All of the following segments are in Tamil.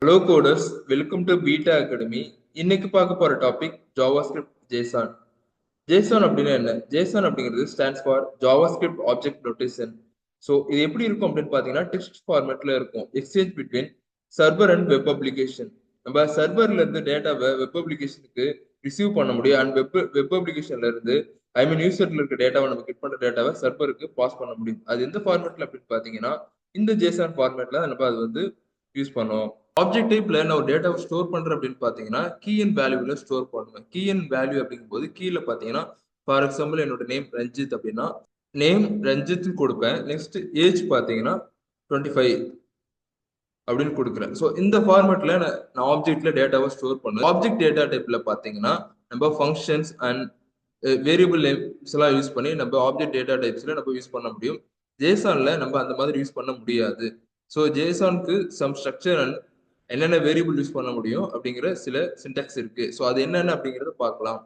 Hello coders, welcome to beta academy. இன்னைக்கு பார்க்க போற டாபிக் ஜாவாஸ்கிரிப்ட் ஜேசான். ஜேசான் அப்படின்னா என்ன? ஜேசான் அப்படிங்கிறது stands for JavaScript object notation. So இது எப்படி இருக்கும் அப்படின்னு பார்த்தீங்கன்னா டெக்ஸ்ட் ஃபார்மேட்ல இருக்கும். Exchange between server and web application. நம்ம சர்வர்ல இருந்து டேட்டாவை வெப் அப்ளிகேஷனுக்கு ரிசீவ் பண்ண முடியும். அண்ட் வெப் அப்ளிகேஷன்ல இருந்து யூசர்ல இருக்க டேட்டாவை நம்ம கெட் பண்ற டேட்டாவை சர்வருக்கு பாஸ் பண்ண முடியும். அது எந்த ஃபார்மேட்ல அப்படின்னு பார்த்தீங்கன்னா இந்த ஜேசான் ஃபார்மேட்ல நம்ம அது வந்து யூஸ் பண்ணுவோம். ஆப்ஜெக்ட் டைப்ல நான் ஒரு டேட்டாவை ஸ்டோர் பண்றேன் அப்படின்னு பாத்தீங்கன்னா கீ அண்ட் வேல்யூல ஸ்டோர் பண்ணுவேன். கீ அண்ட் வேல்யூ அப்படிங்கும் போது கீழே பாத்தீங்கன்னா ஃபார் எக்ஸாம்பிள் என்னோட நேம் ரஞ்சித் அப்படின்னா நேம் ரஞ்சித் கொடுப்பேன். நெக்ஸ்ட் ஏஜ் பாத்தீங்கன்னா 25 அப்படின்னு கொடுக்குறேன். ஸோ இந்த ஃபார்மேட்ல நான் ஆப்ஜெக்ட்ல டேட்டாவை ஸ்டோர் பண்ணுவேன். ஆப்ஜெக்ட் டேட்டா டைப்ல பாத்தீங்கன்னா நம்ம ஃபங்க்ஷன்ஸ் அண்ட் வேரியபிள் நேம்ஸ் எல்லாம் யூஸ் பண்ணி நம்ம ஆப்ஜெக்ட் டேட்டா டைப்ஸ்ல நம்ம யூஸ் பண்ண முடியும். ஜேசான்ல நம்ம அந்த மாதிரி யூஸ் பண்ண முடியாது. ஸோ ஜேசானுக்கு சம் ஸ்ட்ரக்சர் அண்ட் என்னென்ன வேரியபிள் யூஸ் பண்ண முடியும் அப்படிங்கிற சில சின்டாக்ஸ் இருக்கு. ஸோ அது என்னென்ன அப்படிங்கறத பார்க்கலாம்.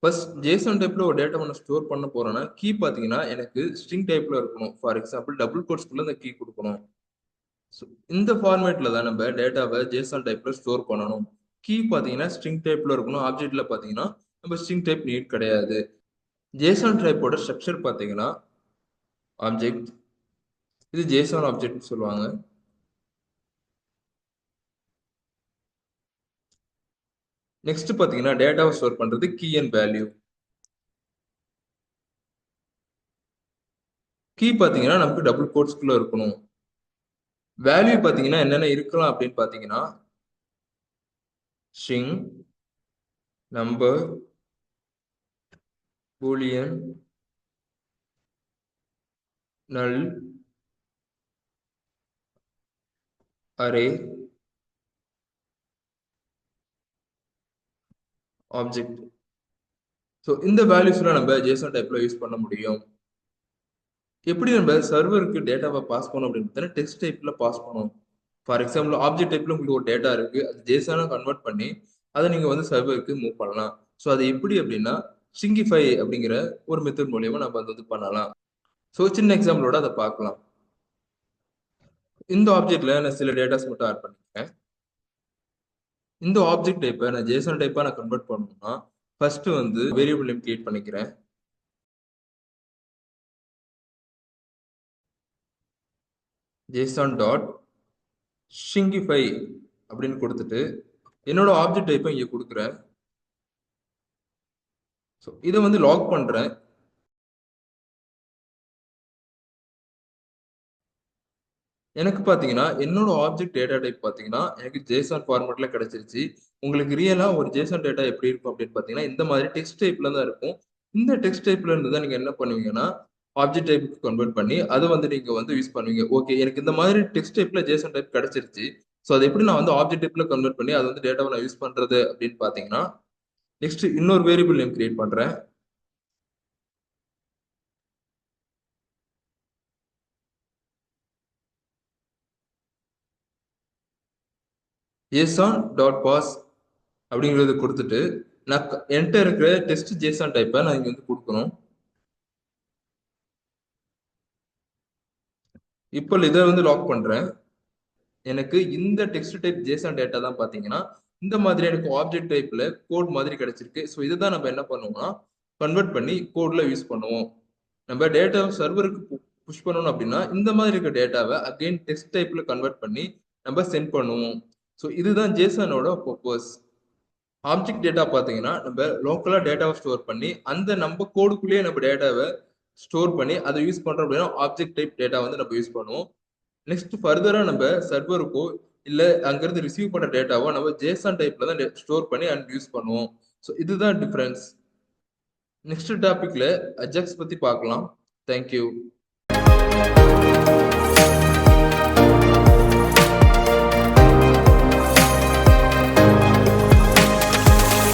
ஃபர்ஸ்ட் ஜேசன் டைப்ல ஒரு டேட்டா நான் ஸ்டோர் பண்ண போறேன்னா கீ பாத்தீங்கன்னா எனக்கு ஸ்ட்ரிங் டைப்ல இருக்கணும். ஃபார் எக்ஸாம்பிள் டபுள் கோட்ஸ்குள்ள இந்த கீ கொடுக்கணும். இந்த ஃபார்மேட்ல தான் நம்ம டேட்டாவை ஜேசன் டைப்ல ஸ்டோர் பண்ணணும். கீ பாத்தீங்கன்னா ஸ்ட்ரிங் டைப்ல இருக்கணும். ஆப்ஜெக்ட்ல பாத்தீங்கன்னா நம்ம ஸ்ட்ரிங் டைப் நீட் கிடையாது. ஜேசன் டைப்போட ஸ்ட்ரக்சர் பாத்தீங்கன்னா ஆப்ஜெக்ட், இது ஜேசன் ஆப்ஜெக்ட் சொல்லுவாங்க. நெக்ஸ்ட் பாத்தீங்கன்னா டேட்டாவை ஸ்டோர் பண்றது கீ அண்ட் வேல்யூ. கீ பாத்தீங்கன்னா நமக்கு டபுள் கோட்ஸ்குள்ள இருக்கணும். வேல்யூ பாத்தீங்கன்னா என்னென்ன இருக்கலாம் அப்படின்னு பாத்தீங்கன்னா ஸ்ட்ரிங், நம்பர், பூலியன், நல், அரே, ஆப்ஜெக்ட். ஸோ இந்த வேல்யூஸ்லாம் நம்ம ஜேசன் டைப்ல யூஸ் பண்ண முடியும். எப்படி நம்ம சர்வருக்கு டேட்டாவை பாஸ் பண்ணோம் அப்படின்னு பார்த்தீங்கன்னா டெக்ஸ்ட் டைப்ல பாஸ் பண்ணுவோம். ஃபார் எக்ஸாம்பிள் ஆப்ஜெக்ட் டைப்ல உங்களுக்கு ஒரு டேட்டா இருக்கு, அது ஜேசனா கன்வெர்ட் பண்ணி அதை நீங்க வந்து சர்வருக்கு மூவ் பண்ணலாம். ஸோ அது எப்படி அப்படின்னா ஸ்ட்ரிங்கிஃபை அப்படிங்கிற ஒரு மெத்தட் மூலியமா நம்ம அதை வந்து பண்ணலாம். ஸோ சின்ன எக்ஸாம்பிளோட அதை பார்க்கலாம். இந்த ஆப்ஜெக்ட்ல நான் சில டேட்டாஸ் மட்டும் ஆட் பண்ணிருக்கேன். இந்த ஆப்ஜெக்ட் டைப்பை நான் ஜேசன் டைப்பா நான் கன்வெர்ட் பண்ணணும்னா ஃபர்ஸ்ட் வந்து வேரியபிள் நேம் கிரியேட் பண்ணிக்கிறேன். ஜேசன் டாட் ஸ்ட்ரிங்கிஃபை அப்படின்னு கொடுத்துட்டு என்னோட ஆப்ஜெக்ட் டைப்பை இங்க கொடுக்குறேன். ஸோ இதை வந்து லாக் பண்றேன். எனக்கு பாத்தீங்கன்னா என்னோட ஆப்ஜெக்ட் டேட்டா டைப் பாத்தீங்கன்னா எனக்கு ஜேசன் ஃபார்மேட்ல கிடைச்சிருச்சு. உங்களுக்கு ரியலா ஒரு ஜேசன் டேட்டா எப்படி இருக்கும் அப்படின்னு பாத்தீங்கன்னா இந்த மாதிரி டெக்ஸ்ட் டைப்ல தான் இருக்கும். இந்த டெக்ஸ்ட் டைப்ல இருந்து தான் நீங்க என்ன பண்ணுவீங்கன்னா ஆப்ஜெக்ட் டைப்புக்கு கன்வெர்ட் பண்ணி அதை வந்து நீங்க வந்து யூஸ் பண்ணுவீங்க. ஓகே, எனக்கு இந்த மாதிரி டெக்ஸ்ட் டைப்ல ஜேசன் டைப் கிடைச்சிருச்சு. ஸோ அதை எப்படி நான் வந்து ஆப்ஜெக்ட் டைப்ல கன்வெர்ட் பண்ணி அதை வந்து டேட்டாவை நான் யூஸ் பண்றது அப்படின்னு பாத்தீங்கன்னா நெக்ஸ்ட் இன்னொரு வேரியபிள் நேம் கிரியேட் பண்றேன். ஜேசான் டாட் பாஸ் அப்படிங்கிறது கொடுத்துட்டு நான் என்கிட்ட இருக்கிற டெஸ்ட் ஜேசான் டைப்பை நான் இங்க வந்து கொடுக்கணும். இப்போ இதை வந்து லாக் பண்றேன். எனக்கு இந்த டெக்ஸ்ட் டைப் ஜேசன் டேட்டா தான் பாத்தீங்கன்னா இந்த மாதிரி எனக்கு ஆப்ஜெக்ட் டைப்ல கோட் மாதிரி கிடைச்சிருக்கு. ஸோ இதை தான் நம்ம என்ன பண்ணுவோம்னா கன்வெர்ட் பண்ணி கோட்ல யூஸ் பண்ணுவோம். நம்ம டேட்டாவை சர்வருக்கு புஷ் பண்ணணும் அப்படின்னா இந்த மாதிரி இருக்க டேட்டாவை அகைன் டெக்ஸ்ட் டைப்ல கன்வெர்ட் பண்ணி நம்ம சென்ட் பண்ணுவோம். ஸோ இதுதான் ஜேசனோட பர்பஸ். ஆப்ஜெக்ட் டேட்டா பாத்தீங்கன்னா நம்ம லோக்கலா டேட்டாவை ஸ்டோர் பண்ணி அந்த நம்ம கோடுக்குள்ளேயே நம்ம டேட்டாவை ஸ்டோர் பண்ணி அதை யூஸ் பண்றோம் அப்படின்னா ஆப்ஜெக்ட் டைப் டேட்டா வந்து நம்ம யூஸ் பண்ணுவோம். நெக்ஸ்ட் ஃபர்தரா நம்ம சர்வருக்கோ இல்ல அங்கிருந்து ரிசீவ் பண்ண டேட்டாவோ நம்ம ஜேசன் டைப்ல தான் ஸ்டோர் பண்ணி அண்ட் யூஸ் பண்ணுவோம். ஸோ இதுதான் டிஃபரன்ஸ். நெக்ஸ்ட் டாபிக்ல அஜாக்ஸ் பத்தி பார்க்கலாம். தேங்க்யூ.